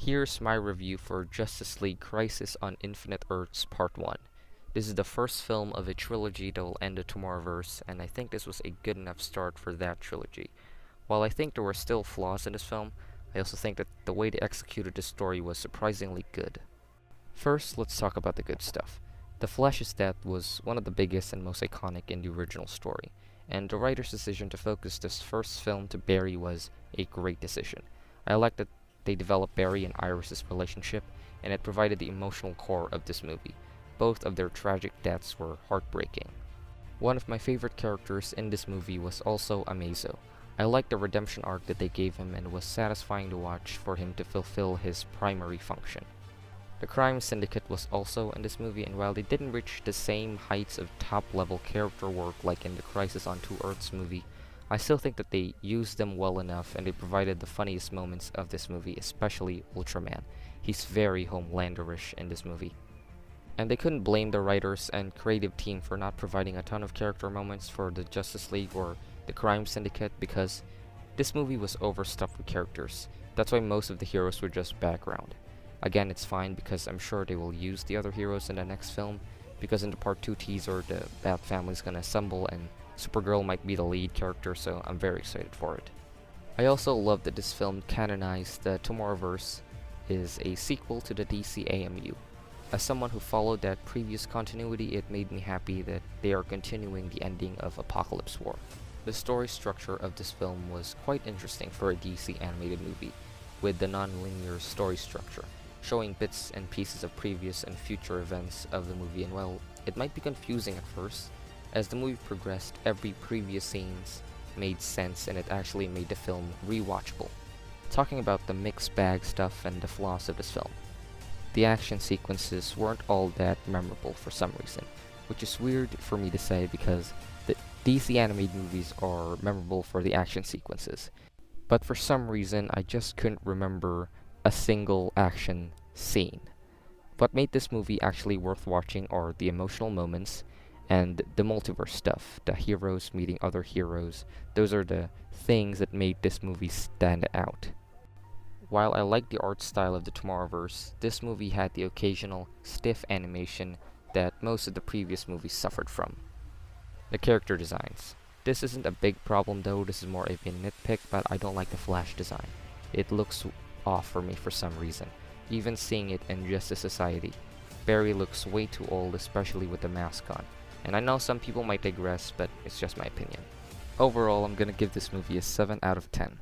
here's my review for Justice League Crisis on Infinite Earths Part 1. This is the first film of a trilogy that will end the Tomorrowverse, and I think this was a good enough start for that trilogy. While I think there were still flaws in this film, I also think that the way they executed the story was surprisingly good. First, let's talk about the good stuff. The Flash's death was one of the biggest and most iconic in the original story, and the writer's decision to focus this first film to Barry was a great decision. I like that they developed Barry and Iris's relationship, and it provided the emotional core of this movie. Both of their tragic deaths were heartbreaking. One of my favorite characters in this movie was also Amazo. I liked the redemption arc that they gave him, and it was satisfying to watch for him to fulfill his primary function. The crime syndicate was also in this movie, and while they didn't reach the same heights of top-level character work like in the Crisis on Two Earths movie, I still think that they used them well enough, and they provided the funniest moments of this movie, especially Ultraman. He's very Homelanderish in this movie. And they couldn't blame the writers and creative team for not providing a ton of character moments for the Justice League or the Crime Syndicate, because this movie was overstuffed with characters. That's why most of the heroes were just background. Again, it's fine because I'm sure they will use the other heroes in the next film, because in the Part 2 teaser, the Bat family's gonna assemble and Supergirl might be the lead character, so I'm very excited for it. I also love that this film canonized the Tomorrowverse is a sequel to the DC AMU. As someone who followed that previous continuity, it made me happy that they are continuing the ending of Apocalypse War. The story structure of this film was quite interesting for a DC animated movie, with the non-linear story structure, showing bits and pieces of previous and future events of the movie, and while it might be confusing at first, as the movie progressed, every previous scenes made sense and it actually made the film rewatchable. Talking about the mixed bag stuff and the flaws of this film. The action sequences weren't all that memorable for some reason, which is weird for me to say because the DC animated movies are memorable for the action sequences. But for some reason, I just couldn't remember a single action scene. What made this movie actually worth watching are the emotional moments and the multiverse stuff, the heroes meeting other heroes. Those are the things that made this movie stand out. While I like the art style of the Tomorrowverse, this movie had the occasional stiff animation that most of the previous movies suffered from. The character designs. This isn't a big problem though, this is more of a nitpick, but I don't like the Flash design. It looks off for me for some reason, even seeing it in Justice Society. Barry looks way too old, especially with the mask on. And I know some people might digress, but it's just my opinion. Overall, I'm gonna give this movie a 7 out of 10.